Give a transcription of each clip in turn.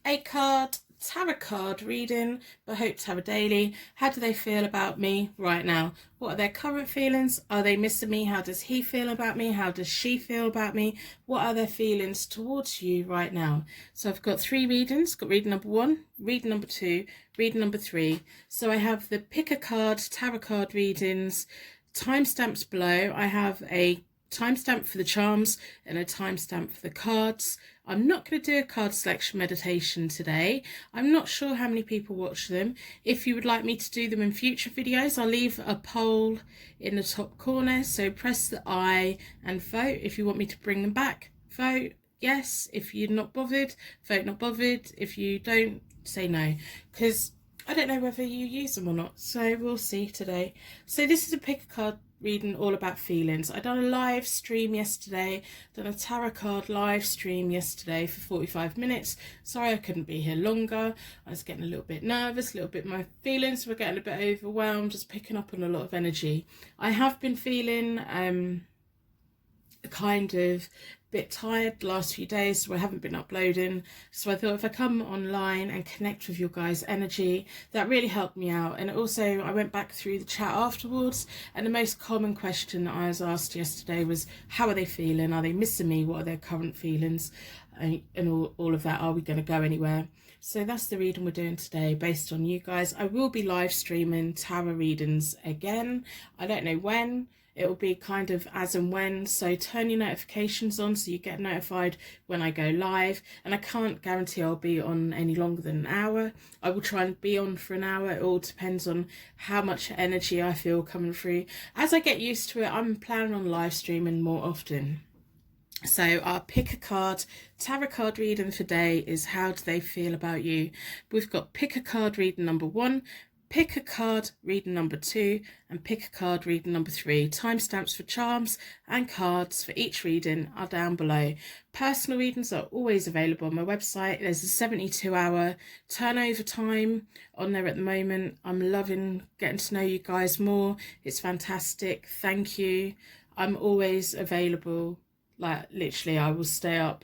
8-card tarot card reading by HopeTarot-Daily. How do they feel about me right now? What are their current feelings? Are they missing me? How does he feel about me? How does she feel about me? What are their feelings towards you right now? So I've got 3 readings. Got reading number 1, reading number 2, reading number 3. So I have the pick a card tarot card readings, timestamps below. I have a timestamp for the charms and a timestamp for the cards. I'm not going to do a card selection meditation today. I'm not sure how many people watch them. If you would like me to do them in future videos, I'll leave a poll in the top corner, so press the I and vote. If you want me to bring them back, vote yes. If you're not bothered, vote not bothered. If you don't, say no, because I don't know whether you use them or not, so we'll see today. So this is a pick a card reading all about feelings. I done a live stream yesterday, done a tarot card live stream yesterday for 45 minutes. Sorry I couldn't be here longer. I was getting a little bit nervous, a little bit, my feelings were getting a bit overwhelmed, just picking up on a lot of energy. I have been feeling kind of bit tired the last few days, so I haven't been uploading. So I thought if I come online and connect with your guys' energy, that really helped me out. And also I went back through the chat afterwards, and the most common question that I was asked yesterday was, how are they feeling? Are they missing me? What are their current feelings? And all of that. Are we going to go anywhere? So that's the reading we're doing today based on you guys. I will be live streaming tarot readings again. I don't know when. It will be kind of as and when, so turn your notifications on so you get notified when I go live. And I can't guarantee I'll be on any longer than an hour. I will try and be on for an hour. It all depends on how much energy I feel coming through. As I get used to it, I'm planning on live streaming more often. So our pick a card tarot card reading for today is how do they feel about you. We've got pick a card reading number 1, pick a card reading number 2, and pick a card reading number 3. Timestamps for charms and cards for each reading are down below. Personal readings are always available on my website. There's a 72-hour turnover time on there at the moment. I'm loving getting to know you guys more. It's fantastic. Thank you. I'm always available. Like literally I will stay up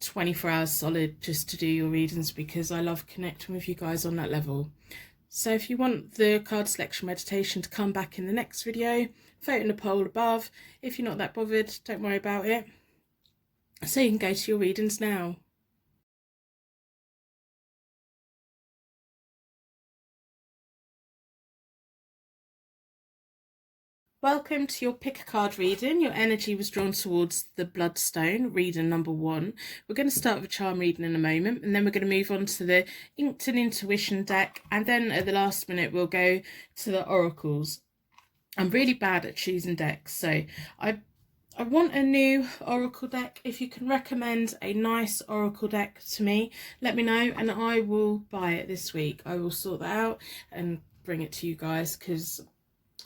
24 hours solid just to do your readings because I love connecting with you guys on that level. So if you want the card selection meditation to come back in the next video, vote in the poll above. If you're not that bothered, don't worry about it. So you can go to your readings now. Welcome to your pick a card reading. Your energy was drawn towards the Bloodstone, reading number 1. We're going to start with a charm reading in a moment, and then we're going to move on to the Inked and Intuition deck, and then at the last minute we'll go to the oracles. I'm really bad at choosing decks, so I want a new oracle deck. If you can recommend a nice oracle deck to me, let me know and I will buy it this week. I will sort that out and bring it to you guys because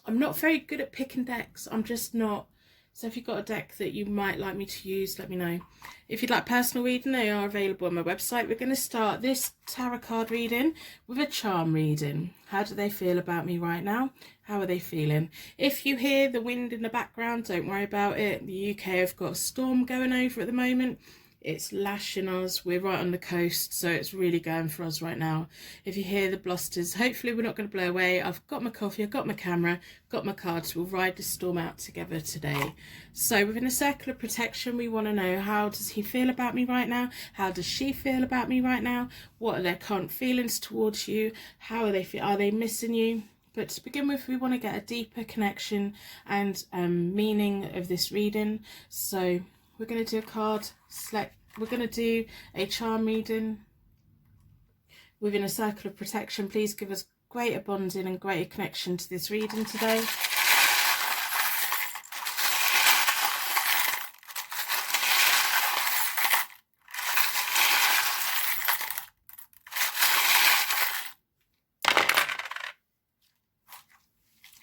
I'm not very good at picking decks. I'm just not. So if you've got a deck that you might like me to use, let me know. If you'd like personal reading, they are available on my website. We're going to start this tarot card reading with a charm reading. How do they feel about me right now? How are they feeling? If you hear the wind in the background, don't worry about it. The UK have got a storm going over at the moment. It's lashing us. We're right on the coast, so it's really going for us right now. If you hear the blusters, hopefully we're not going to blow away. I've got my coffee, I've got my camera, got my cards. We'll ride the storm out together today. So within a circle of protection, we want to know, how does he feel about me right now? How does she feel about me right now? What are their current feelings towards you? How are they feel? Are they missing you? But to begin with, we want to get a deeper connection and meaning of this reading. So we're going to do a card select. We're going to do a charm reading within a circle of protection. Please give us greater bonding and greater connection to this reading today.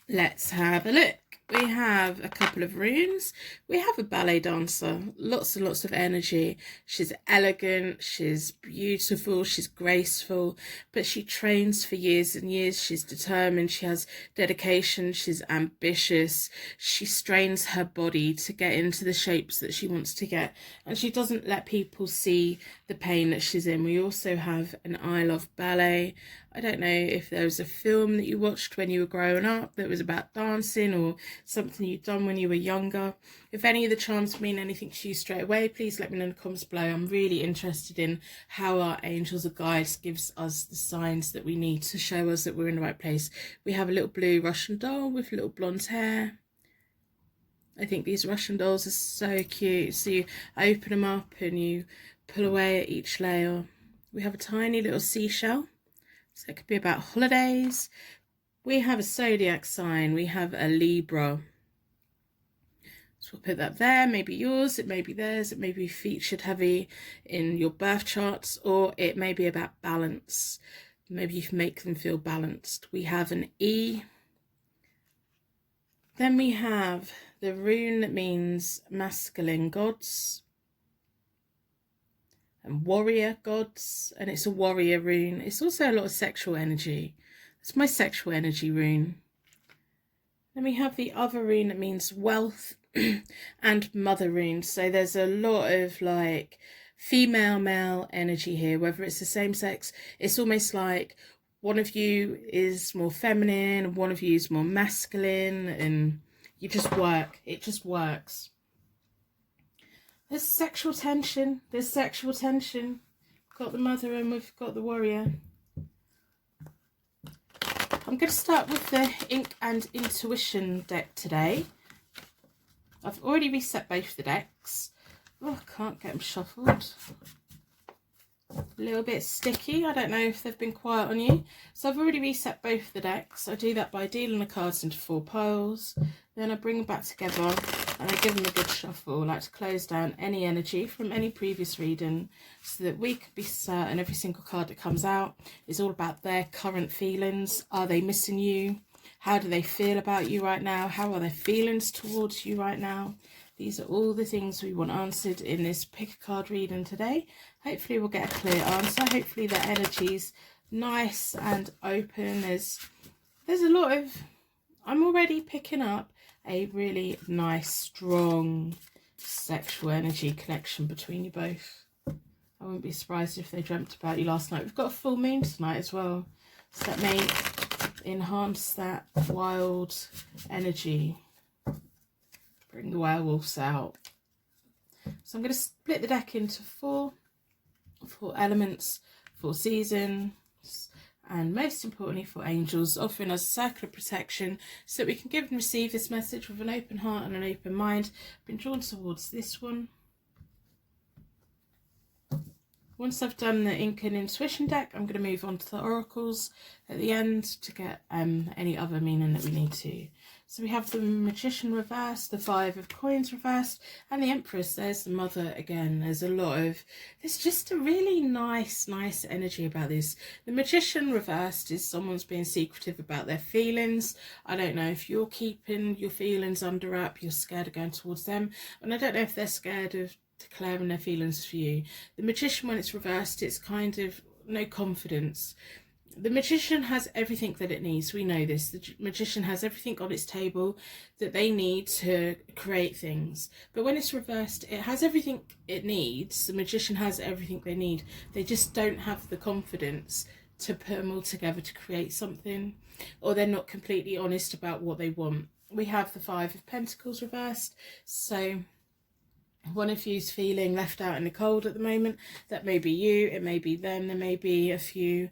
Let's have a look. We have a couple of runes. We have a ballet dancer, lots and lots of energy. She's elegant, she's beautiful, she's graceful, but she trains for years and years. She's determined, she has dedication, she's ambitious. She strains her body to get into the shapes that she wants to get, and she doesn't let people see the pain that she's in. We also have an I Love Ballet. I don't know if there was a film that you watched when you were growing up that was about dancing, or something you'd done when you were younger. If any of the charms mean anything to you straight away, please let me know in the comments below. I'm really interested in how our angels or guides gives us the signs that we need to show us that we're in the right place. We have a little blue Russian doll with little blonde hair. I think these Russian dolls are so cute. So you open them up and you pull away at each layer. We have a tiny little seashell. So it could be about holidays. We have a zodiac sign. We have a Libra. So we'll put that there. Maybe yours, it may be theirs, it may be featured heavy in your birth charts, or it may be about balance. Maybe you can make them feel balanced. We have an E. Then we have the rune that means masculine gods and warrior gods, and it's a warrior rune. It's also a lot of sexual energy. It's my sexual energy rune. Then we have the other rune that means wealth and mother rune. So there's a lot of like female male energy here, whether it's the same sex. It's almost like one of you is more feminine and one of you is more masculine, and you just work. It just works. There's sexual tension. There's sexual tension. We've got the mother and we've got the warrior. I'm going to start with the Ink and Intuition deck today. I've already reset both the decks. Oh, I can't get them shuffled. A little bit sticky. I don't know if they've been quiet on you. So I've already reset both the decks. I do that by dealing the cards into 4 piles. Then I bring them back together and I give them a good shuffle. I like to close down any energy from any previous reading so that we can be certain every single card that comes out is all about their current feelings. Are they missing you? How do they feel about you right now? How are their feelings towards you right now? These are all the things we want answered in this pick a card reading today. Hopefully we'll get a clear answer. Hopefully the energy's nice and open. There's a lot of, I'm already picking up a really nice, strong sexual energy connection between you both. I wouldn't be surprised if they dreamt about you last night. We've got a full moon tonight as well, so that may enhance that wild energy. Bring the werewolves out. So I'm going to split the deck into 4 elements, 4 seasons, and most importantly 4 angels, offering us a circle of protection so that we can give and receive this message with an open heart and an open mind. I've been drawn towards this one. Once I've done the Ink and Intuition deck, I'm going to move on to the oracles at the end to get any other meaning that we need to. So we have the Magician reversed, the 5 of Coins reversed, and the Empress. There's the Mother again. There's just a really nice energy about this. The Magician reversed is someone's being secretive about their feelings. I don't know if you're keeping your feelings under wrap, you're scared of going towards them, and I don't know if they're scared of declaring their feelings for you. The Magician, when it's reversed, it's kind of no confidence. The Magician has everything that it needs. We know this. The Magician has everything on its table that they need to create things. But when it's reversed, it has everything it needs. The Magician has everything they need. They just don't have the confidence to put them all together to create something, or they're not completely honest about what they want. We have the 5 of Pentacles reversed. So one of you's feeling left out in the cold at the moment. That may be you, it may be them, there may be a few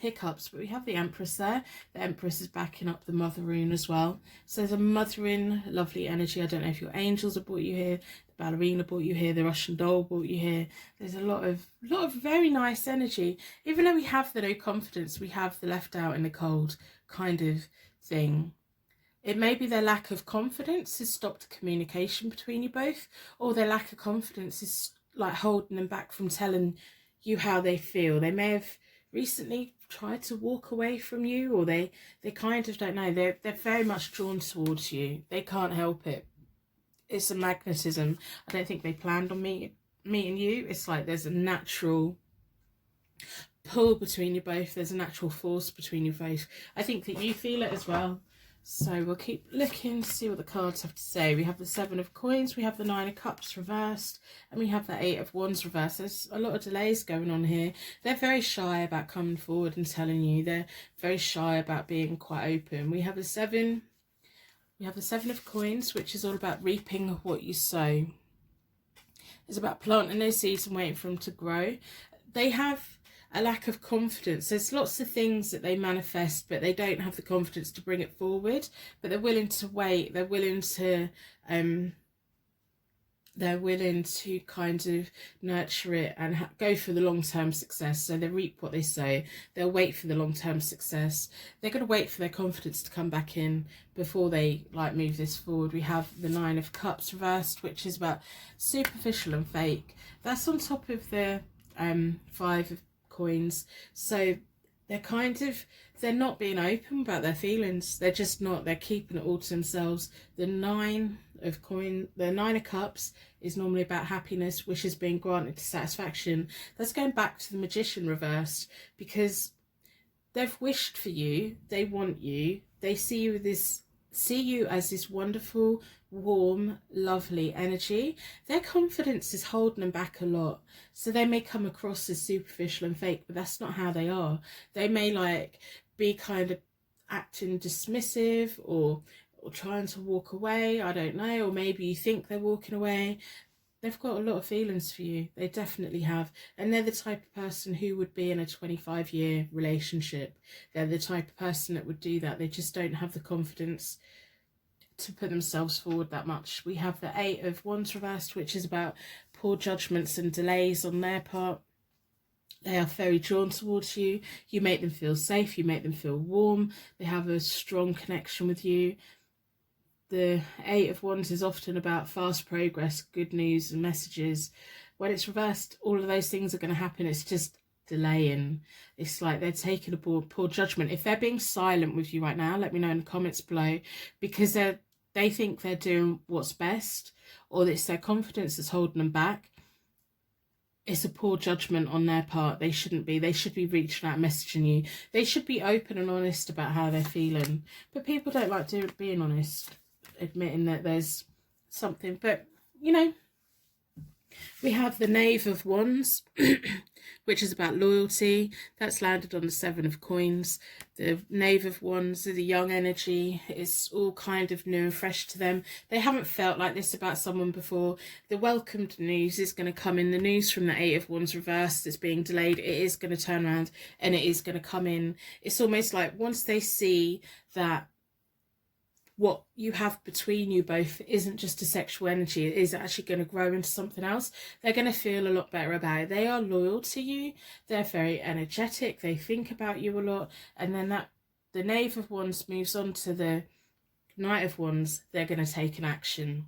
hiccups, but we have the Empress there. The Empress is backing up the Mother rune as well. So there's a mothering, lovely energy. I don't know if your angels have brought you here, the ballerina brought you here, the Russian doll brought you here. There's a lot of very nice energy. Even though we have the no confidence, we have the left out in the cold kind of thing. It may be their lack of confidence has stopped communication between you both, or their lack of confidence is like holding them back from telling you how they feel. They may have recently try to walk away from you, or they kind of don't know. They're very much drawn towards you. They can't help it. It's a magnetism. I don't think they planned on meeting you. It's like there's a natural pull between you both. There's a natural force between you both. I think that you feel it as well. So we'll keep looking to see what the cards have to say. We have the 7 of Coins, we have the 9 of Cups reversed, and we have the 8 of Wands reversed. There's a lot of delays going on here. They're very shy about coming forward and telling you. They're very shy about being quite open. We have the 7 of Coins, which is all about reaping what you sow. It's about planting those seeds and waiting for them to grow. They have a lack of confidence. There's lots of things that they manifest, but they don't have the confidence to bring it forward. But they're willing to wait. They're willing to kind of nurture it and go for the long-term success. So they reap what they sow. They'll wait for the long-term success. They're going to wait for their confidence to come back in before they like move this forward. We have the 9 of Cups reversed, which is about superficial and fake. That's on top of the 5 of Coins. So they're not being open about their feelings. They're just not. They're keeping it all to themselves. The 9 of Cups is normally about happiness, wishes being granted, satisfaction. That's going back to the Magician reversed, because they've wished for you. They want you. They see you as this wonderful, warm, lovely energy. Their confidence is holding them back a lot. So they may come across as superficial and fake, but that's not how they are. They may like be kind of acting dismissive or trying to walk away. I don't know. Or maybe you think they're walking away. They've got a lot of feelings for you. They definitely have. And they're the type of person who would be in a 25-year relationship. They're the type of person that would do that. They just don't have the confidence to put themselves forward that much. We have the 8 of Wands reversed, which is about poor judgments and delays on their part. They are very drawn towards you. You make them feel safe. You make them feel warm. They have a strong connection with you. The 8 of Wands is often about fast progress, good news and messages. When it's reversed, all of those things are going to happen. It's just delaying. It's like they're taking a poor judgment. If they're being silent with you right now, let me know in the comments below, because they think they're doing what's best, or it's their confidence that's holding them back. It's a poor judgment on their part. They shouldn't be. They should be reaching out, messaging you. They should be open and honest about how they're feeling. But people don't like being honest, admitting that there's something. But, you know, we have the Knave of Wands, which is about loyalty. That's landed on the 7 of Coins. The Knave of Wands, the young energy, is all kind of new and fresh to them. They haven't felt like this about someone before. The welcomed news is going to come in. The news from the 8 of Wands reversed that's being delayed, it is going to turn around and it is going to come in. It's almost like once they see that what you have between you both isn't just a sexual energy, it is actually going to grow into something else, they're going to feel a lot better about it. They are loyal to you. They're very energetic. They think about you a lot. And then the Knave of Wands moves on to the Knight of Wands. They're going to take an action.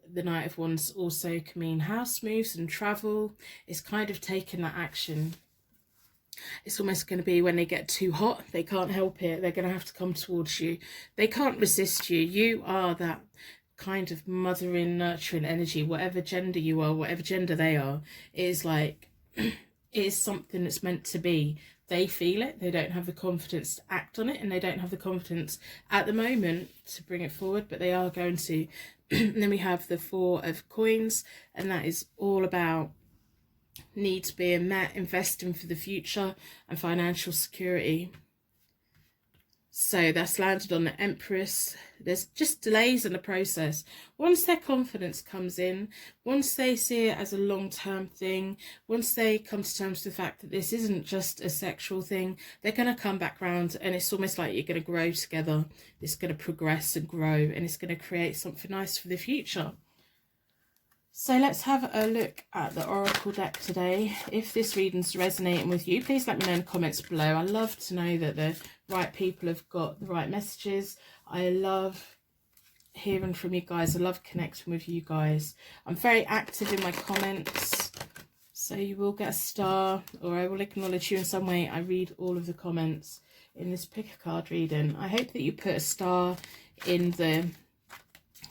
The Knight of Wands also can mean house moves and travel. It's kind of taking that action. It's almost going to be when they get too hot, they can't help it. They're going to have to come towards you. They can't resist you. You are that kind of mothering, nurturing energy, whatever gender you are, whatever gender they are. It is like, it is something that's meant to be. They feel it. They don't have the confidence to act on it, and they don't have the confidence at the moment to bring it forward, but they are going to. And then we have the 4 of Coins, and that is all about needs being met, investing for the future and financial security. So that's landed on the Empress. There's just delays in the process. Once their confidence comes in, once they see it as a long-term thing, once they come to terms with the fact that this isn't just a sexual thing, they're going to come back round, and it's almost like you're going to grow together. It's going to progress and grow, and it's going to create something nice for the future. So let's have a look at the Oracle deck today. If this reading's resonating with you, please let me know in the comments below. I love to know that the right people have got the right messages. I love hearing from you guys. I love connecting with you guys. I'm very active in my comments. So you will get a star, or I will acknowledge you in some way. I read all of the comments in this pick a card reading. I hope that you put a star in the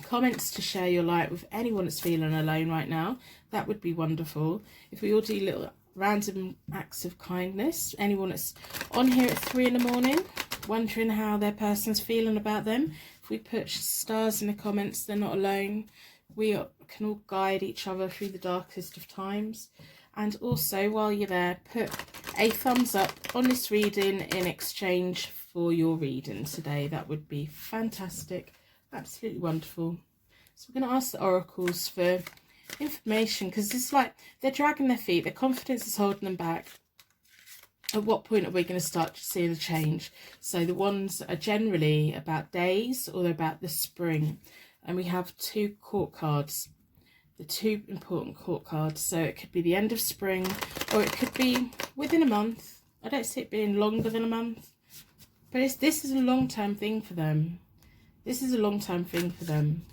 comments to share your light with anyone that's feeling alone right now. That would be wonderful. If we all do little random acts of kindness, anyone that's on here at 3 in the morning wondering how their person's feeling about them, if we put stars in the comments, they're not alone. We can all guide each other through the darkest of times. And also, while you're there, put a thumbs up on this reading in exchange for your reading today. That would be fantastic. Absolutely wonderful. So we're going to ask the oracles for information, because it's like they're dragging their feet. Their confidence is holding them back. At what point are we going to start seeing a change? So the ones are generally about days, or they're about the spring. And we have 2 court cards, the 2 important court cards. So it could be the end of spring, or it could be within a month. I don't see it being longer than a month, but this is a long-term thing for them. This is a long-term thing for them.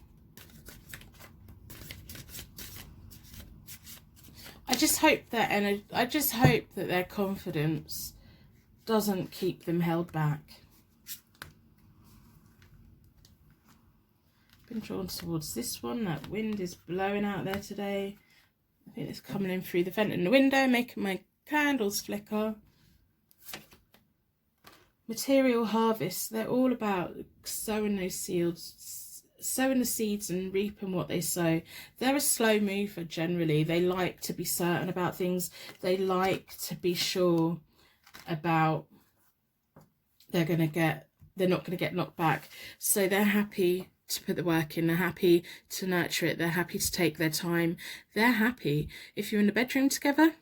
I just hope that their confidence doesn't keep them held back. Been drawn towards this one. That wind is blowing out there today. I think it's coming in through the vent in the window, making my candles flicker. Material harvest. They're all about sowing those seeds, sowing the seeds and reaping what they sow. They're a slow mover generally. They like to be certain about things. They like to be sure about they're not going to get knocked back. So they're happy to put the work in. They're happy to nurture it. They're happy to take their time. They're happy. If you're in the bedroom together,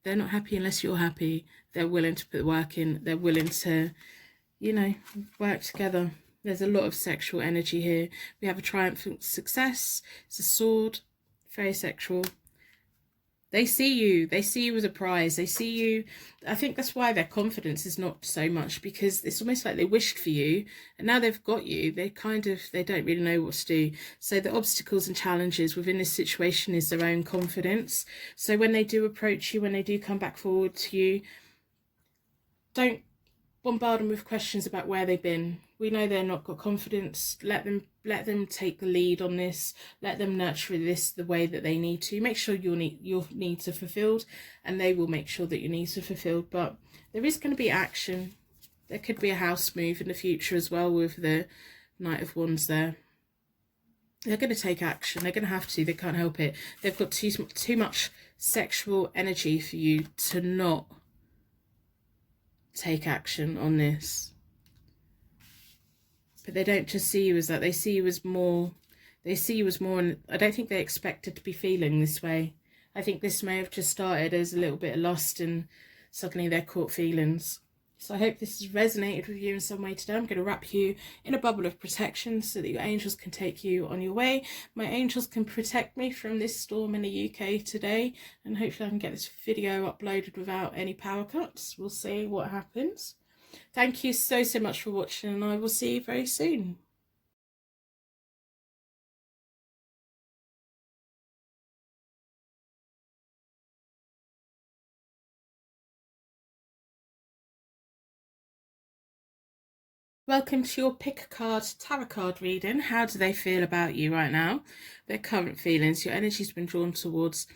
they're not happy unless you're happy. They're willing to put the work in. They're willing to, you know, work together. There's a lot of sexual energy here. We have a triumphant success. It's a sword. Very sexual. They see you. They see you as a prize. They see you. I think that's why their confidence is not so much, because it's almost like they wished for you and now they've got you. They don't really know what to do. So the obstacles and challenges within this situation is their own confidence. So when they do approach you, when they do come back forward to you, don't bombard them with questions about where they've been. We know they're not got confidence. Let them take the lead on this. Let them nurture this the way that they need to. Make sure your needs are fulfilled, and they will make sure that your needs are fulfilled. But there is going to be action. There could be a house move in the future as well with the Knight of Wands there. They're going to take action. They're going to have to. They can't help it. They've got too much sexual energy for you to not take action on this. But they don't just see you as that. They see you as more. They see you as more, and I don't think they expected to be feeling this way. I think this may have just started as a little bit of lust, and suddenly they're caught feelings. So I hope this has resonated with you in some way today. I'm going to wrap you in a bubble of protection so that your angels can take you on your way. My angels can protect me from this storm in the UK today, and hopefully I can get this video uploaded without any power cuts. We'll see what happens. Thank you so much for watching, and I will see you very soon. Welcome to your pick a card tarot card reading. How do they feel about you right now? Their current feelings. Your energy's been drawn towards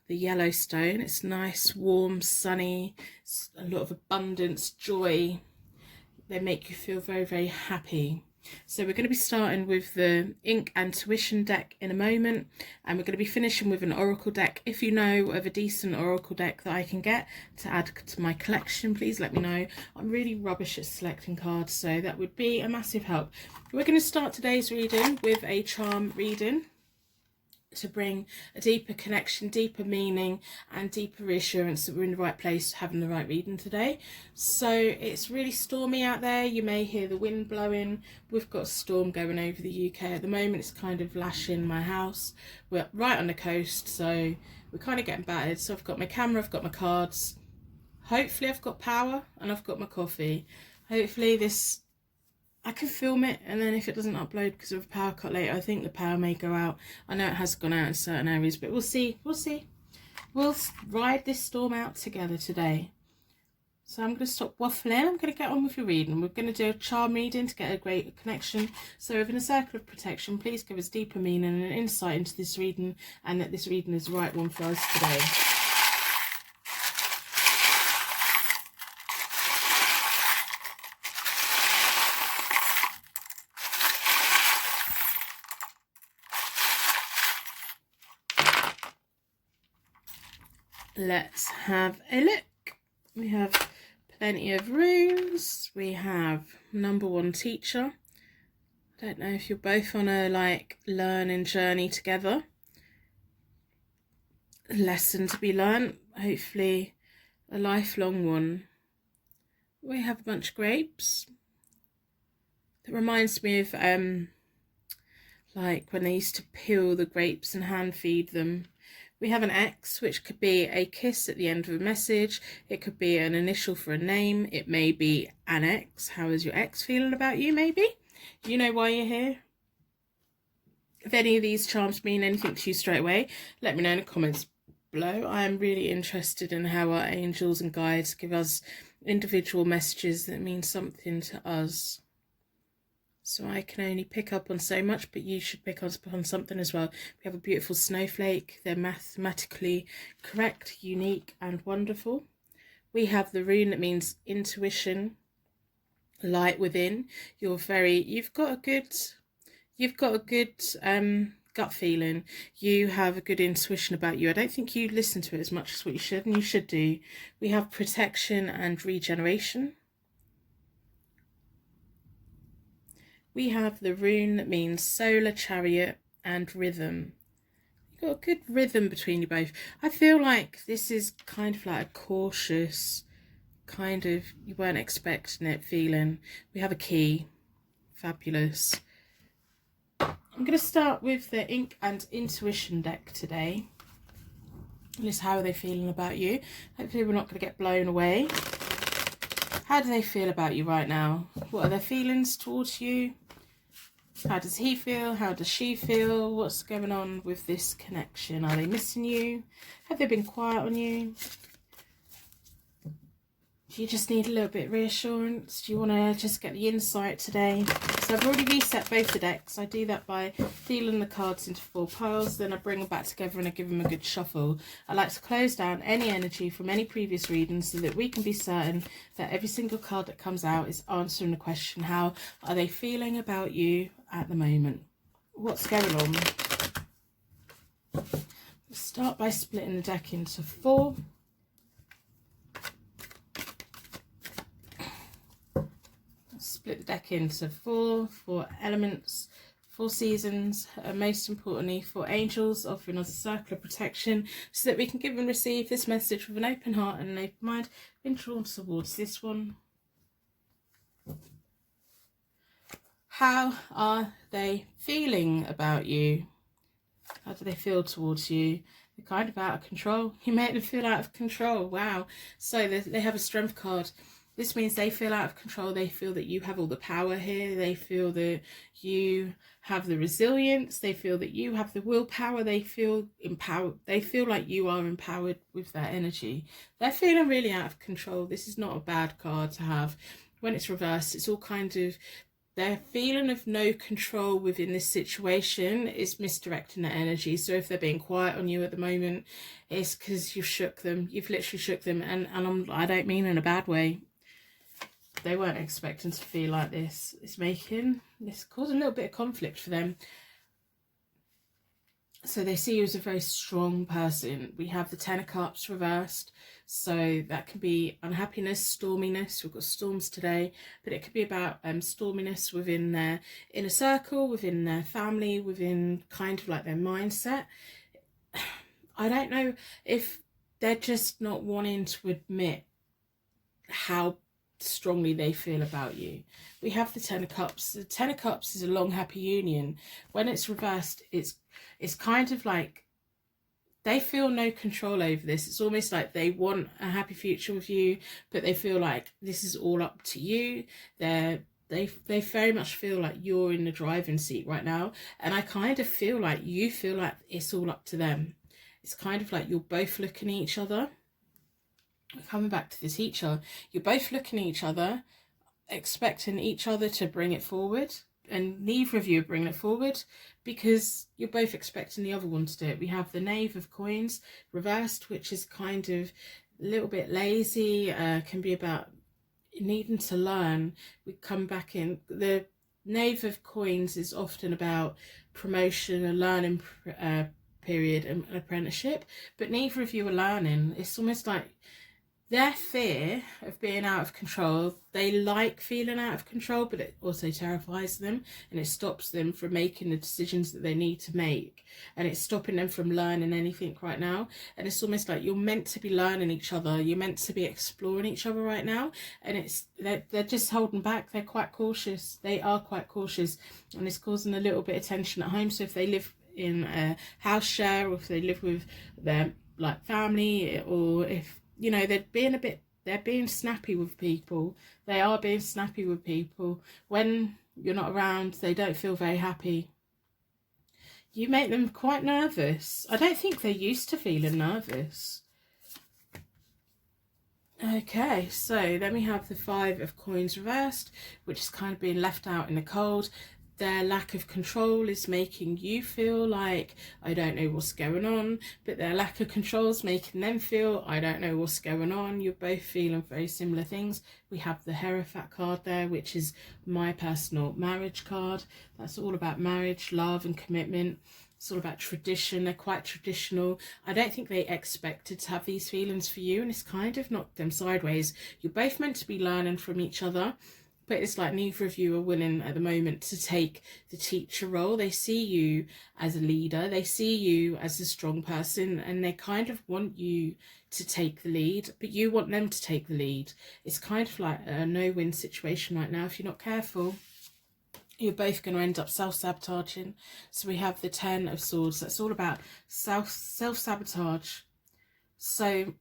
the Yellowstone. It's nice, warm, sunny. It's a lot of abundance, joy. They make you feel very, very happy. So we're going to be starting with the ink and tuition deck in a moment, and we're going to be finishing with an oracle deck. If you know of a decent oracle deck that I can get to add to my collection, please let me know. I'm really rubbish at selecting cards, so that would be a massive help. We're going to start today's reading with a charm reading to bring a deeper connection, deeper meaning, and deeper reassurance that we're in the right place, having the right reading today. So it's really stormy out there. You may hear the wind blowing. We've got a storm going over the UK at the moment. It's kind of lashing my house. We're right on the coast, so we're kind of getting battered. So I've got my camera, I've got my cards. Hopefully I've got power, and I've got my coffee. Hopefully I can film it, and then if it doesn't upload because of a power cut later, I think the power may go out. I know it has gone out in certain areas, but we'll see. We'll see. We'll ride this storm out together today. So I'm going to stop waffling. I'm going to get on with your reading. We're going to do a charm reading to get a great connection. So within a circle of protection, please give us deeper meaning and insight into this reading, and that this reading is the right one for us today. Let's have a look. We have plenty of runes. We have number one teacher. I don't know if you're both on a learning journey together. Lesson to be learned, hopefully a lifelong one. We have a bunch of grapes. That reminds me of like when they used to peel the grapes and hand feed them. We have an X, which could be a kiss at the end of a message. It could be an initial for a name. It may be an X. How is your ex feeling about you, maybe? You know why you're here? If any of these charms mean anything to you straight away, let me know in the comments below. I am really interested in how our angels and guides give us individual messages that mean something to us. So I can only pick up on so much, but you should pick up on something as well. We have a beautiful snowflake. They're mathematically correct, unique, and wonderful. We have the rune that means intuition, light within. You've got a good gut feeling. You have a good intuition about you. I don't think you listen to it as much as what you should, and you should do. We have protection and regeneration. We have the rune that means solar chariot and rhythm. You've got a good rhythm between you both. I feel like this is kind of like a cautious, kind of, you weren't expecting it feeling. We have a key. Fabulous. I'm going to start with the ink and intuition deck today. Just how are they feeling about you? Hopefully we're not going to get blown away. How do they feel about you right now? What are their feelings towards you? How does he feel? How does she feel? What's going on with this connection? Are they missing you? Have they been quiet on you? Do you just need a little bit of reassurance? Do you want to just get the insight today? So I've already reset both the decks. I do that by dealing the cards into 4 piles. Then I bring them back together and I give them a good shuffle. I like to close down any energy from any previous readings so that we can be certain that every single card that comes out is answering the question, how are they feeling about you at the moment? What's going on? Let's start by splitting the deck into 4. Split the deck into 4 elements, 4 seasons, and most importantly 4 angels, offering us a circle of protection so that we can give and receive this message with an open heart and an open mind. Been drawn towards this one. How are they feeling about you? How do they feel towards you? They're kind of out of control. You make them feel out of control. Wow. So they have a strength card. This means they feel out of control. They feel that you have all the power here. They feel that you have the resilience. They feel that you have the willpower. They feel empowered. They feel like you are empowered with that energy. They're feeling really out of control. This is not a bad card to have. When it's reversed, it's all kind of, their feeling of no control within this situation is misdirecting that energy. So if they're being quiet on you at the moment, it's because you've shook them. You've literally shook them. And I don't mean in a bad way. They weren't expecting to feel like this. It's causing a little bit of conflict for them. So they see you as a very strong person. We have the 10 of Cups reversed. So that can be unhappiness, storminess. We've got storms today. But it could be about storminess within their inner circle, within their family, within kind of like their mindset. I don't know if they're just not wanting to admit how strongly they feel about you. We have the 10 of Cups. The 10 of Cups is a long, happy union. When it's reversed, it's kind of like they feel no control over this. It's almost like they want a happy future with you, but they feel like this is all up to you. They very much feel like you're in the driving seat right now, and I kind of feel like you feel like it's all up to them. It's kind of like you're both looking at each other. Coming back to the teacher, you're both looking at each other, expecting each other to bring it forward, and neither of you are bringing it forward because you're both expecting the other one to do it. We have the Knave of Coins reversed, which is kind of a little bit lazy, can be about needing to learn. We come back in. The Knave of Coins is often about promotion, a learning period, and an apprenticeship, but neither of you are learning. It's almost like their fear of being out of control, they like feeling out of control, but it also terrifies them and it stops them from making the decisions that they need to make, and it's stopping them from learning anything right now. And it's almost like you're meant to be learning each other, you're meant to be exploring each other right now, and they're just holding back. They're quite cautious, they are quite cautious, and it's causing a little bit of tension at home. So if they live in a house share, or if they live with their like family, or if you know, they're being snappy with people. They are being snappy with people. When you're not around, they don't feel very happy. You make them quite nervous. I don't think they're used to feeling nervous. Okay, so then we have the Five of Coins reversed, which is kind of being left out in the cold. Their lack of control is making you feel like, I don't know what's going on, but their lack of control is making them feel, I don't know what's going on. You're both feeling very similar things. We have the Hierophant card there, which is my personal marriage card. That's all about marriage, love and commitment. It's all about tradition. They're quite traditional. I don't think they expected to have these feelings for you, and it's kind of knocked them sideways. You're both meant to be learning from each other, but it's like neither of you are willing at the moment to take the teacher role. They see you as a leader, they see you as a strong person, and they kind of want you to take the lead, but you want them to take the lead. It's kind of like a no-win situation right now if you're not careful. You're both going to end up self-sabotaging. So we have the Ten of Swords. That's all about self-sabotage. So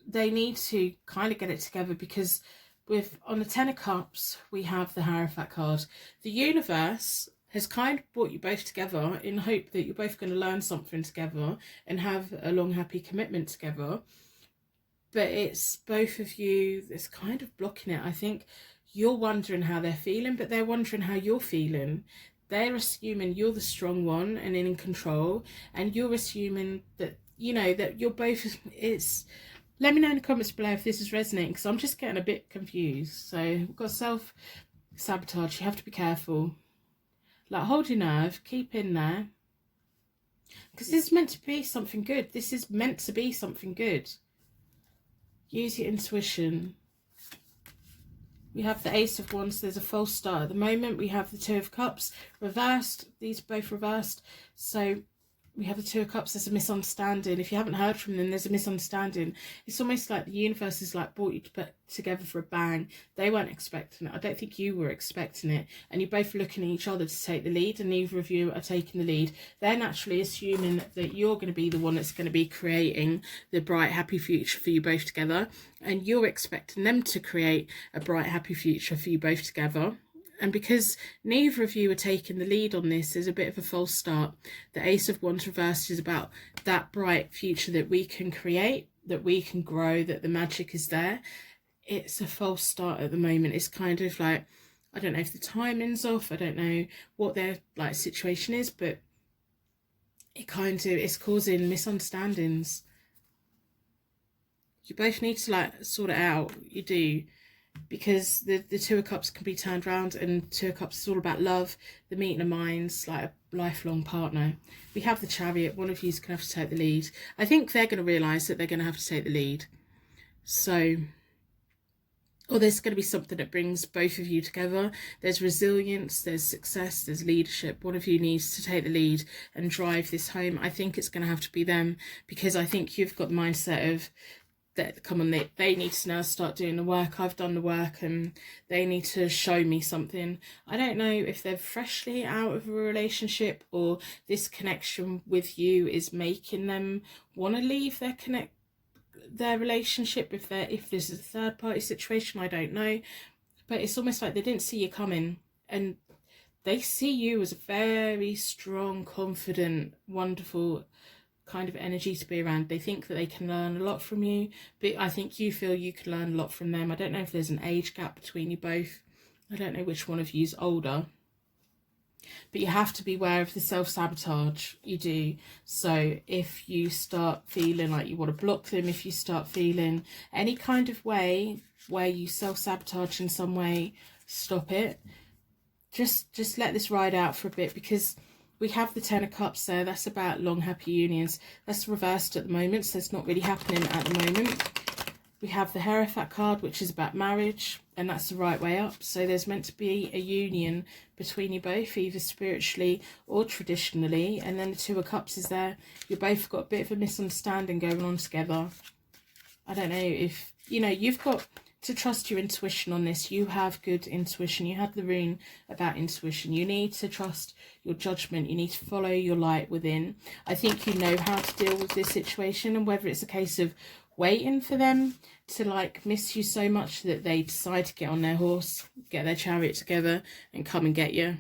they need to kind of get it together, because on the Ten of Cups, we have the Hierophant card. The universe has kind of brought you both together in hope that you're both going to learn something together and have a long, happy commitment together. But it's both of you that's kind of blocking it. I think you're wondering how they're feeling, but they're wondering how you're feeling. They're assuming you're the strong one and in control, and you're assuming that, you know, that you're both... Let me know in the comments below if this is resonating, because I'm just getting a bit confused. So we've got self-sabotage. You have to be careful. Like, hold your nerve. Keep in there. Because this is meant to be something good. This is meant to be something good. Use your intuition. We have the Ace of Wands. There's a false start at the moment. We have the Two of Cups reversed. These are both reversed. So we have the Two of Cups. There's a misunderstanding. If you haven't heard from them, there's a misunderstanding. It's almost like the universe has like brought you together for a bang. They weren't expecting it. I don't think you were expecting it. And you're both looking at each other to take the lead, and neither of you are taking the lead. They're naturally assuming that you're going to be the one that's going to be creating the bright, happy future for you both together. And you're expecting them to create a bright, happy future for you both together. And because neither of you are taking the lead on this, there's a bit of a false start. The Ace of Wands reversed is about that bright future that we can create, that we can grow, that the magic is there. It's a false start at the moment. It's kind of like, I don't know if the timing's off. I don't know what their like situation is, but it's causing misunderstandings. You both need to like sort it out. You do. Because the Two of Cups can be turned around, and Two of Cups is all about love, the meeting of minds, like a lifelong partner. We have the Chariot. One of you is going to have to take the lead. I think they're going to realise that they're going to have to take the lead. So, or there's going to be something that brings both of you together. There's resilience, there's success, there's leadership. One of you needs to take the lead and drive this home. I think it's going to have to be them, because I think you've got the mindset of, that come on, they need to now start doing the work. I've done the work and they need to show me something. I don't know if they're freshly out of a relationship, or this connection with you is making them want to leave their relationship. If this is a third party situation, I don't know, but it's almost like they didn't see you coming, and they see you as a very strong, confident, wonderful, kind of energy to be around. They think that they can learn a lot from you, but I think you feel you can learn a lot from them. I don't know if there's an age gap between you both. I don't know which one of you is older. But you have to be aware of the self-sabotage you do. So if you start feeling like you want to block them, if you start feeling any kind of way where you self-sabotage in some way, stop it. Just let this ride out for a bit, because we have the Ten of Cups there. That's about long, happy unions. That's reversed at the moment, so it's not really happening at the moment. We have the Hierophant card, which is about marriage, and that's the right way up. So there's meant to be a union between you both, either spiritually or traditionally. And then the Two of Cups is there. You both got a bit of a misunderstanding going on together. I don't know if, you know, you've got to trust your intuition on this. You have good intuition. You had the rune about intuition. You need to trust your judgment. You need to follow your light within. I think you know how to deal with this situation, and whether it's a case of waiting for them to like miss you so much that they decide to get on their horse, get their chariot together and come and get you.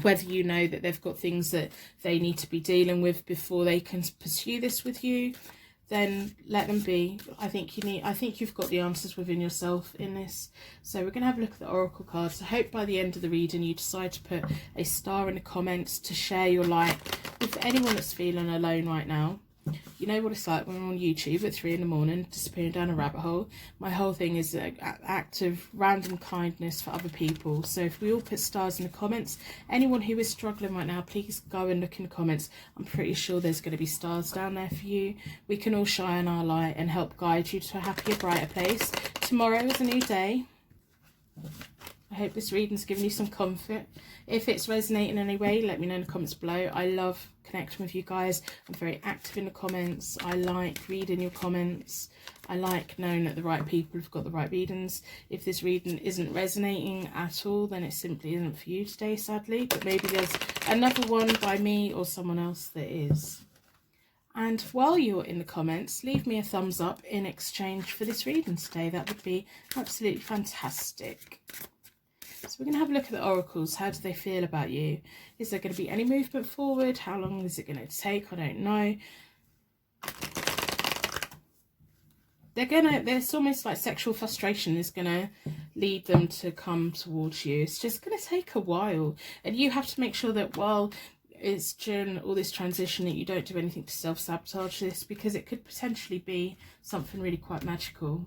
Whether you know that they've got things that they need to be dealing with before they can pursue this with you, then let them be. I think you've got the answers within yourself in this. So we're going to have a look at the oracle cards. I hope by the end of the reading you decide to put a star in the comments to share your light with anyone that's feeling alone right now. You know what it's like when we're on YouTube at 3 in the morning, disappearing down a rabbit hole. My whole thing is an act of random kindness for other people. So if we all put stars in the comments, anyone who is struggling right now, please go and look in the comments. I'm pretty sure there's going to be stars down there for you. We can all shine our light and help guide you to a happier, brighter place. Tomorrow is a new day. I hope this reading's given you some comfort. If it's resonating in any way, let me know in the comments below. I love connecting with you guys. I'm very active in the comments. I like reading your comments. I like knowing that the right people have got the right readings. If this reading isn't resonating at all, then it simply isn't for you today, sadly. But maybe there's another one by me or someone else that is. And while you're in the comments, leave me a thumbs up in exchange for this reading today. That would be absolutely fantastic. So we're going to have a look at the oracles. How do they feel about you? Is there going to be any movement forward? How long is it going to take? I don't know. There's almost like sexual frustration is going to lead them to come towards you. It's just going to take a while. And you have to make sure that while it's during all this transition that you don't do anything to self-sabotage this, because it could potentially be something really quite magical,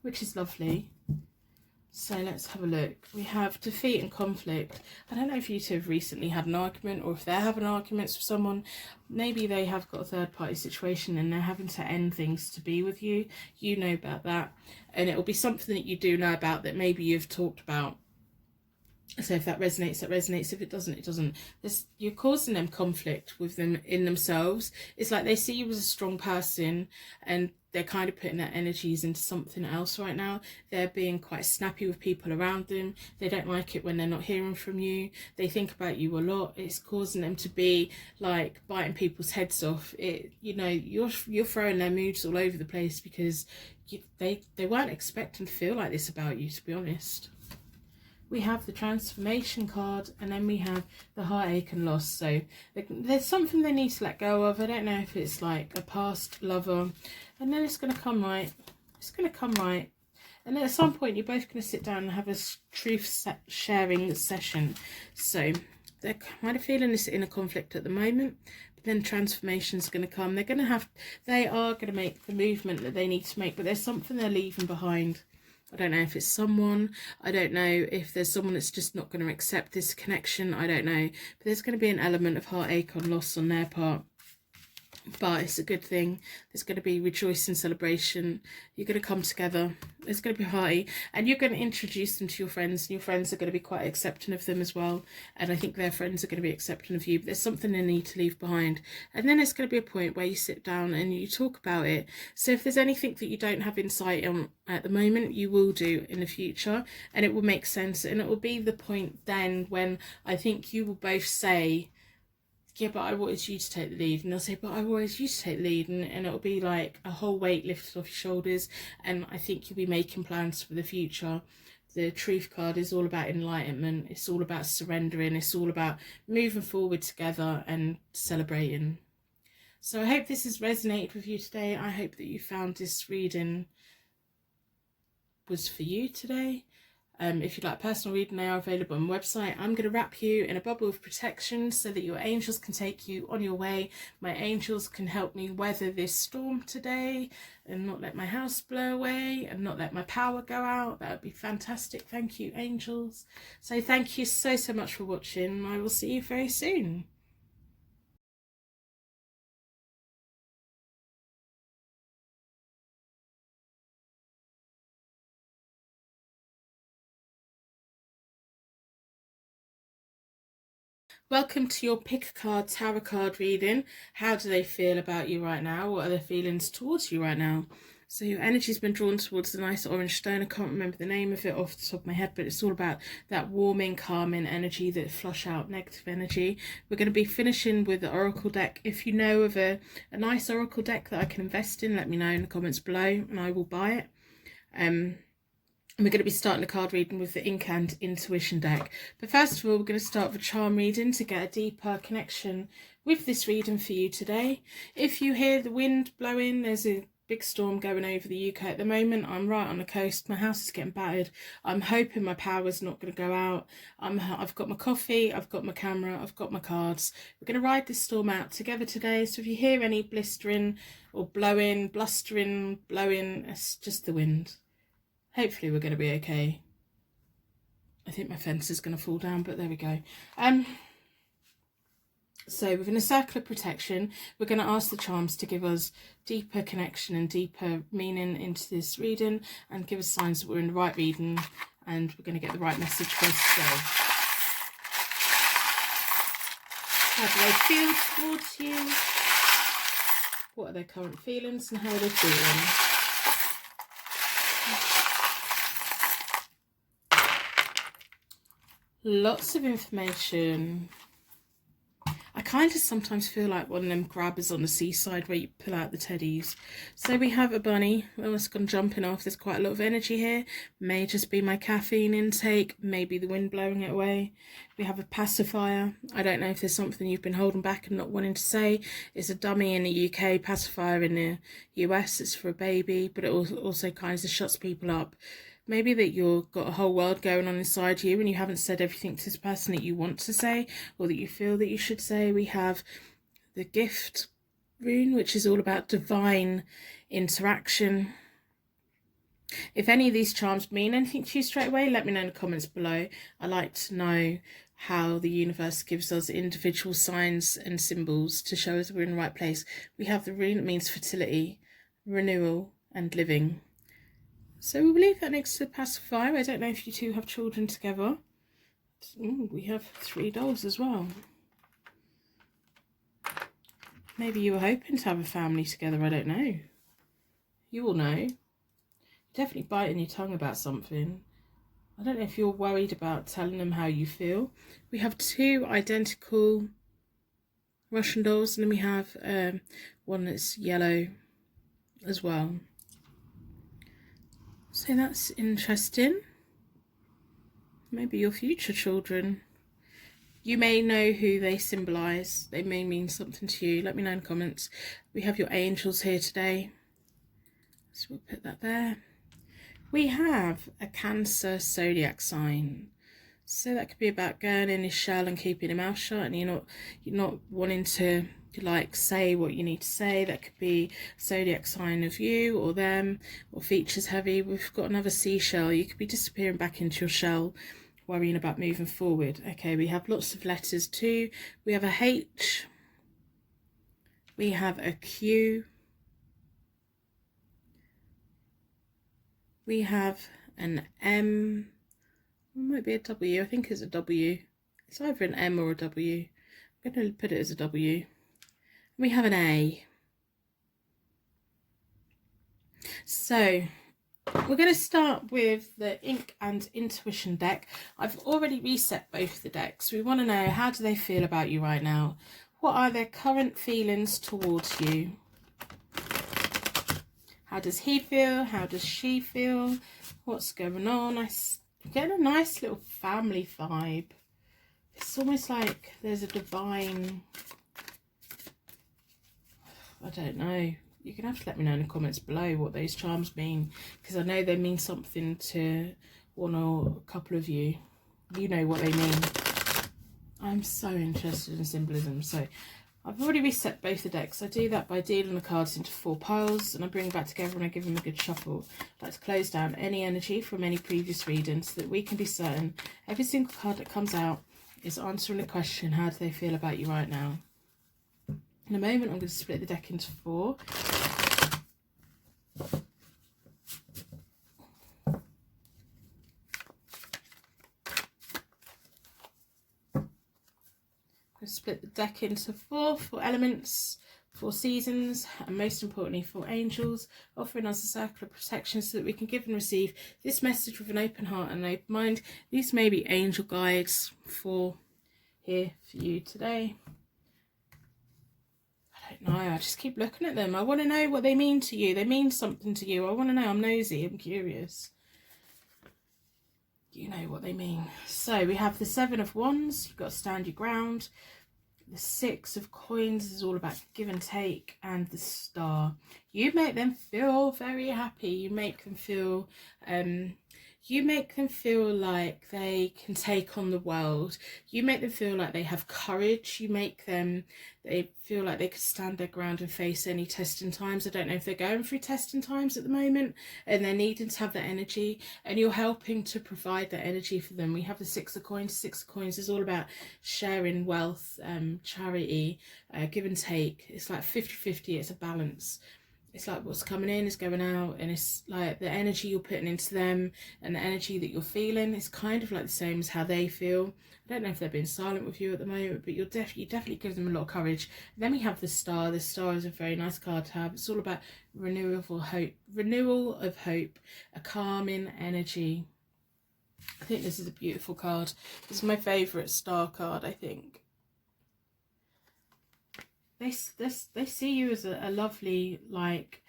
which is lovely. So let's have a look. We have defeat and conflict. I don't know if you two have recently had an argument, or if they're having arguments with someone. Maybe they have got a third party situation and they're having to end things to be with you. You know about that. And it will be something that you do know about that maybe you've talked about. So if that resonates, that resonates. If it doesn't, it doesn't. You're causing them conflict with them in themselves. It's like they see you as a strong person and they're kind of putting their energies into something else right now. They're being quite snappy with people around them. They don't like it when they're not hearing from you. They think about you a lot. It's causing them to be like biting people's heads off. You know, you're throwing their moods all over the place because they weren't expecting to feel like this about you, to be honest. We have the transformation card, and then we have the heartache and loss. So there's something they need to let go of. I don't know if it's like a past lover, and then it's going to come right. It's going to come right. And then at some point, you're both going to sit down and have a truth sharing session. So they're kind of feeling this inner conflict at the moment, but then transformation is going to come. They are going to make the movement that they need to make, but there's something they're leaving behind. I don't know if it's someone. I don't know if there's someone that's just not going to accept this connection. I don't know. But there's going to be an element of heartache or loss on their part. But it's a good thing. There's going to be rejoicing, celebration. You're going to come together. It's going to be hearty. And you're going to introduce them to your friends. And your friends are going to be quite accepting of them as well. And I think their friends are going to be accepting of you. But there's something they need to leave behind. And then there's going to be a point where you sit down and you talk about it. So if there's anything that you don't have insight on at the moment, you will do in the future. And it will make sense. And it will be the point then when I think you will both say, yeah, but I wanted you to take the lead. And they'll say, but I wanted you to take the lead. And it'll be like a whole weight lifted off your shoulders. And I think you'll be making plans for the future. The Truth card is all about enlightenment. It's all about surrendering. It's all about moving forward together and celebrating. So I hope this has resonated with you today. I hope that you found this reading was for you today. If you'd like personal reading, they are available on my website. I'm going to wrap you in a bubble of protection so that your angels can take you on your way. My angels can help me weather this storm today and not let my house blow away and not let my power go out. That would be fantastic. Thank you, angels. So thank you so much for watching. I will see you very soon. Welcome to your pick a card tarot card reading. How do they feel about you right now? What are their feelings towards you right now? So your energy's been drawn towards the nice orange stone. I can't remember the name of it off the top of my head, but it's all about that warming, calming energy that flush out negative energy. We're going to be finishing with the oracle deck. If you know of a nice oracle deck that I can invest in, let me know in the comments below and I will buy it. And we're going to be starting the card reading with the Ink and Intuition deck. But first of all, we're going to start with a charm reading to get a deeper connection with this reading for you today. If you hear the wind blowing, there's a big storm going over the UK at the moment. I'm right on the coast. My house is getting battered. I'm hoping my power's not going to go out. I've got my coffee, I've got my camera, I've got my cards. We're going to ride this storm out together today. So if you hear any blistering or blowing, blustering, blowing, it's just the wind. Hopefully we're going to be okay. I think my fence is going to fall down, but there we go. So within a circle of protection, we're going to ask the charms to give us deeper connection and deeper meaning into this reading and give us signs that we're in the right reading and we're going to get the right message for us today. How do they feel towards you? What are their current feelings and how are they feeling? Lots of information. I kind of sometimes feel like one of them grabbers on the seaside where you pull out the teddies. So we have a bunny. Oh, it's gone jumping off. There's quite a lot of energy here. May just be my caffeine intake. Maybe the wind blowing it away. We have a pacifier. I don't know if there's something you've been holding back and not wanting to say. It's a dummy in the UK, pacifier in the US. It's for a baby, but it also kind of shuts people up. Maybe that you've got a whole world going on inside you and you haven't said everything to this person that you want to say or that you feel that you should say. We have the gift rune, which is all about divine interaction. If any of these charms mean anything to you straight away, let me know in the comments below. I like to know how the universe gives us individual signs and symbols to show us we're in the right place. We have the rune that means fertility, renewal and living. So we'll leave that next to the pacifier. I don't know if you two have children together. Ooh, we have 3 dolls as well. Maybe you were hoping to have a family together, I don't know. You will know. You're definitely biting your tongue about something. I don't know if you're worried about telling them how you feel. We have 2 identical Russian dolls and then we have one that's yellow as well. So that's interesting. Maybe your future children. You may know who they symbolise. They may mean something to you. Let me know in the comments. We have your angels here today. So we'll put that there. We have a Cancer zodiac sign. So that could be about going in his shell and keeping your mouth shut and you're not wanting to like say what you need to say. That could be a zodiac sign of you or them or features heavy. We've got another seashell. You could be disappearing back into your shell, worrying about moving forward. Okay, we have lots of letters too. We have a H. We have a Q. We have an M. It might be a W. I think it's a W. It's either an M or a W. I'm going to put it as a W. We have an A. So we're going to start with the Ink and Intuition deck. I've already reset both the decks. We want to know, how do they feel about you right now? What are their current feelings towards you? How does he feel? How does she feel? What's going on? I I'm getting a nice little family vibe. It's almost like there's a divine, I don't know. You're going to have to let me know in the comments below what those charms mean, because I know they mean something to one or a couple of you. You know what they mean. I'm so interested in symbolism. So I've already reset both the decks. I do that by dealing the cards into 4 piles, and I bring them back together and I give them a good shuffle. I'd like to close down any energy from any previous reading so that we can be certain every single card that comes out is answering the question, how do they feel about you right now? In a moment, I'm going to split the deck into 4. I'm going to split the deck into 4 elements, 4 seasons, and most importantly 4 angels, offering us a circle of protection so that we can give and receive this message with an open heart and an open mind. These may be angel guides for here for you today. I don't know, I just keep looking at them. I want to know what they mean to you. They mean something to you. I want to know. I'm nosy, I'm curious. You know what they mean. So we have the 7 of Wands. You've got to stand your ground. The 6 of Coins is all about give and take, and the Star. You make them feel very happy. You make them feel like they can take on the world. You make them feel like they have courage. You make them, they feel like they could stand their ground and face any testing times. I don't know if they're going through testing times at the moment and they're needing to have that energy, and you're helping to provide that energy for them. We have the 6 of Coins. 6 of Coins is all about sharing wealth, charity, give and take. It's like 50-50. It's a balance. It's like what's coming in is going out, and it's like the energy you're putting into them and the energy that you're feeling is kind of like the same as how they feel. I don't know if they're being silent with you at the moment, but you definitely give them a lot of courage. And then we have the Star. The Star is a very nice card to have. It's all about renewal of hope, a calming energy. I think this is a beautiful card. This is my favourite Star card, I think. They see you as a lovely, like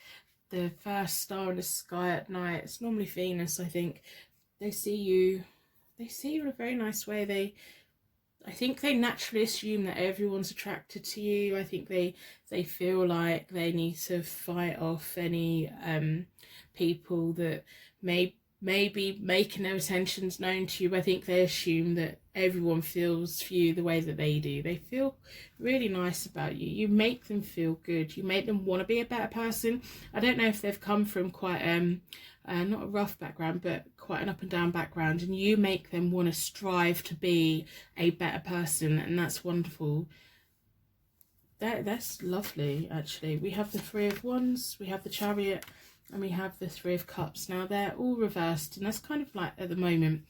the first star in the sky at night. It's normally Venus, I think. They see you in a very nice way. I think they naturally assume that everyone's attracted to you. I think they feel like they need to fight off any people that may be making their intentions known to you. I think they assume that everyone feels for you the way that they do. They feel really nice about you. You make them feel good. You make them want to be a better person. I don't know if they've come from quite not a rough background, but quite an up and down background, and you make them want to strive to be a better person, and that's wonderful. That's lovely, actually. We have the 3 of Wands, we have the Chariot, and we have the 3 of Cups. Now they're all reversed, and that's kind of like at the moment.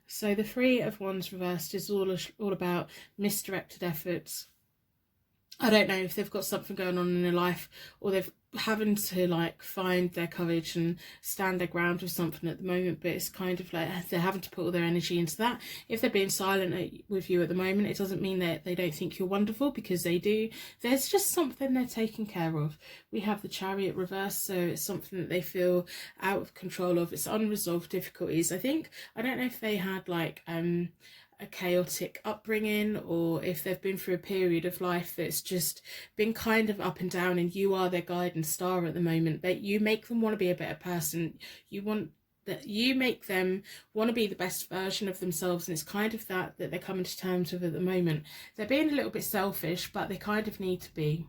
So the 3 of Wands reversed is all about misdirected efforts. I don't know if they've got something going on in their life, or they've having to like find their courage and stand their ground with something at the moment, but it's kind of like they're having to put all their energy into that. If they're being silent with you at the moment, it doesn't mean that they don't think you're wonderful, because they do. There's just something they're taking care of. We have the Chariot reversed, so it's something that they feel out of control of. It's unresolved difficulties. I don't know if they had like a chaotic upbringing, or if they've been through a period of life that's just been kind of up and down, and you are their guiding star at the moment. But you make them want to be a better person. You make them want to be the best version of themselves, and it's kind of that they're coming to terms with at the moment. They're being a little bit selfish, but they kind of need to be.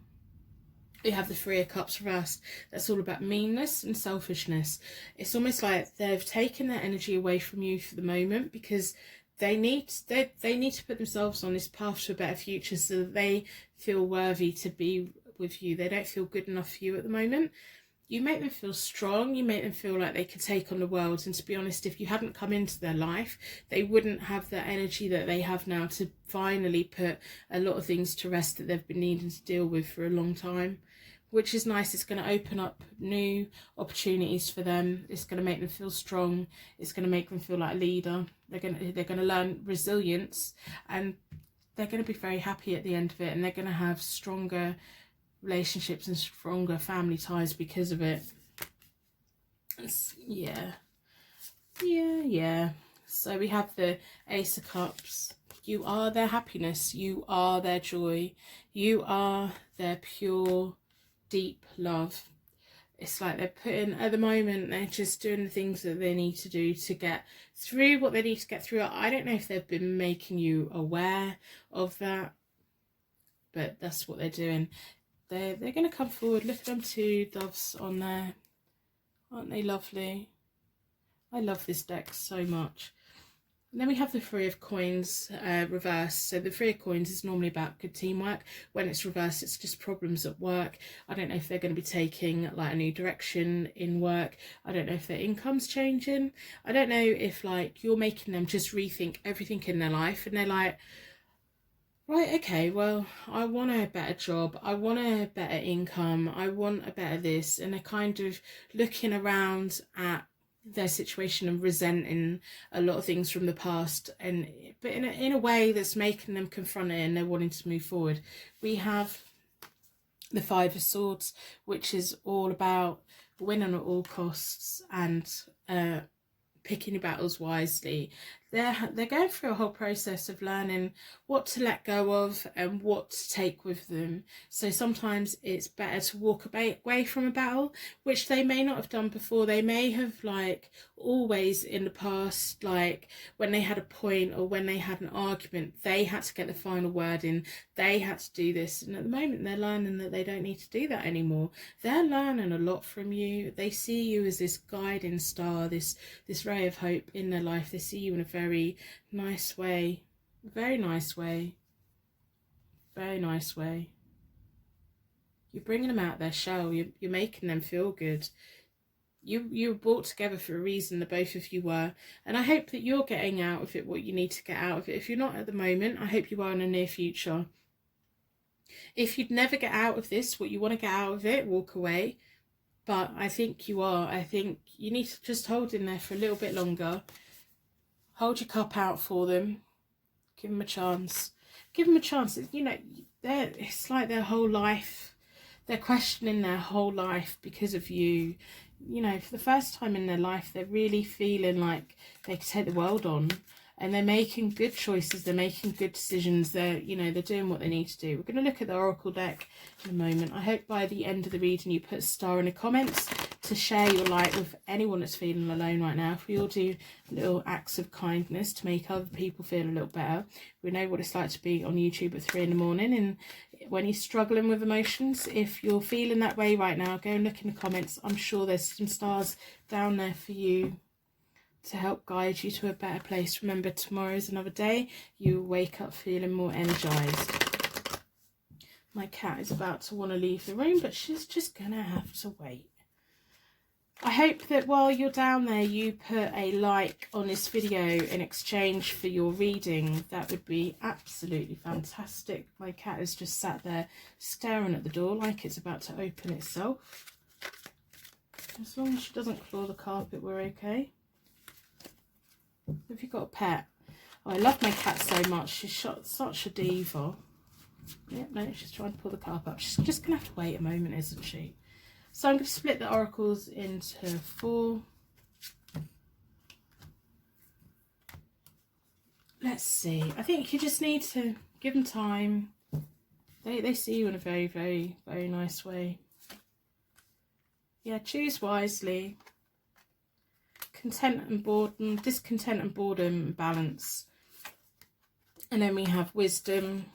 We have the 3 of Cups reversed. That's all about meanness and selfishness. It's almost like they've taken their energy away from you for the moment, because they need to put themselves on this path to a better future, so that they feel worthy to be with you. They don't feel good enough for you at the moment. You make them feel strong. You make them feel like they could take on the world. And to be honest, if you hadn't come into their life, they wouldn't have the energy that they have now to finally put a lot of things to rest that they've been needing to deal with for a long time. Which is nice. It's going to open up new opportunities for them. It's going to make them feel strong. It's going to make them feel like a leader. They're going to learn resilience, and they're going to be very happy at the end of it, and they're going to have stronger relationships and stronger family ties because of it. Yeah. So we have the Ace of Cups. You are their happiness. You are their joy. You are their pure, deep love. It's like they're putting, at the moment, they're just doing the things that they need to do to get through what they need to get through. I don't know if they've been making you aware of that, but that's what they're doing. They're going to come forward. Look at them two doves on there. Aren't they lovely? I love this deck so much. And then we have the Three of Coins reversed. So the Three of Coins is normally about good teamwork. When it's reversed, it's just problems at work. I don't know if they're going to be taking like a new direction in work. I don't know if their income's changing. I don't know if like you're making them just rethink everything in their life, and they're like, right, okay, well, I want a better job, I want a better income, I want a better this, and they're kind of looking around at their situation and resenting a lot of things from the past, and but in a way that's making them confront it, and they're wanting to move forward. We have the Five of Swords, which is all about winning at all costs and picking your battles wisely. They're going through a whole process of learning what to let go of and what to take with them. So sometimes it's better to walk away from a battle, which they may not have done before. They may have like always in the past, like when they had a point or when they had an argument, they had to get the final word in, they had to do this. And at the moment they're learning that they don't need to do that anymore. They're learning a lot from you. They see you as this guiding star, this ray of hope in their life. They see you in a very nice way, very nice way, very nice way. You're bringing them out their shell. You're making them feel good. You were brought together for a reason, the both of you were, and I hope that you're getting out of it what you need to get out of it. If you're not at the moment, I hope you are in the near future. If you'd never get out of this what you want to get out of it, walk away. But I think you are. I think you need to just hold in there for a little bit longer. Hold your cup out for them. Give them a chance. Give them a chance. You know, it's like their whole life. They're questioning their whole life because of you. You know, for the first time in their life, they're really feeling like they could take the world on. And they're making good choices. They're making good decisions. They're doing what they need to do. We're going to look at the Oracle deck in a moment. I hope by the end of the reading you put a star in the comments to share your light with anyone that's feeling alone right now. If we all do little acts of kindness to make other people feel a little better. We know what it's like to be on YouTube at 3 in the morning, and when you're struggling with emotions, if you're feeling that way right now, go and look in the comments. I'm sure there's some stars down there for you to help guide you to a better place. Remember, tomorrow's another day. You wake up feeling more energized. My cat is about to want to leave the room, but she's just gonna have to wait. I hope that while you're down there you put a like on this video in exchange for your reading. That would be absolutely fantastic. My cat is just sat there staring at the door like it's about to open itself. As long as she doesn't claw the carpet, we're okay. Have you got a pet? Oh, I love my cat so much. She's such a diva. Yep, no, she's trying to pull the carpet up. She's just going to have to wait a moment, isn't she? So I'm going to split the oracles into 4. Let's see. I think you just need to give them time. They see you in a very, very, very nice way. Yeah, choose wisely. Content and boredom, discontent and boredom, and balance. And then we have wisdom,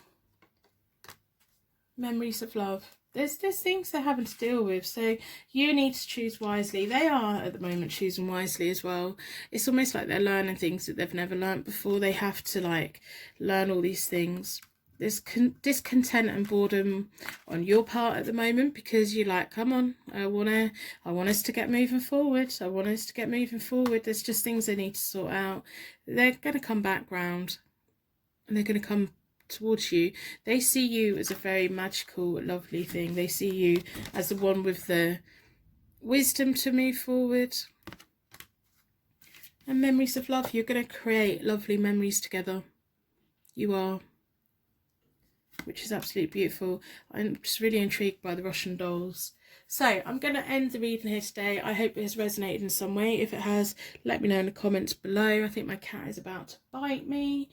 memories of love. There's things they're having to deal with, so you need to choose wisely. They are at the moment choosing wisely as well. It's almost like they're learning things that they've never learned before. They have to like learn all these things. There's discontent and boredom on your part at the moment because you're like, come on, I want us to get moving forward. I want us to get moving forward. There's just things they need to sort out. They're going to come back round and they're going to come towards you. They see you as a very magical, lovely thing. They see you as the one with the wisdom to move forward. And memories of love. You're going to create lovely memories together. You are. which is absolutely beautiful. I'm just really intrigued by the Russian dolls. So I'm going to end the reading here today. I hope it has resonated in some way. If it has, let me know in the comments below. I think my cat is about to bite me.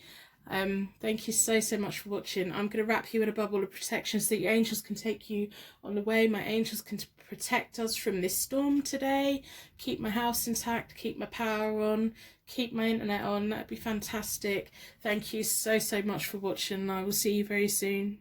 Thank you so much for watching. I'm going to wrap you in a bubble of protection so that your angels can take you on the way. My angels can protect us from this storm today. Keep my house intact, keep my power on, keep my internet on. That'd be fantastic. Thank you so much for watching. I will see you very soon.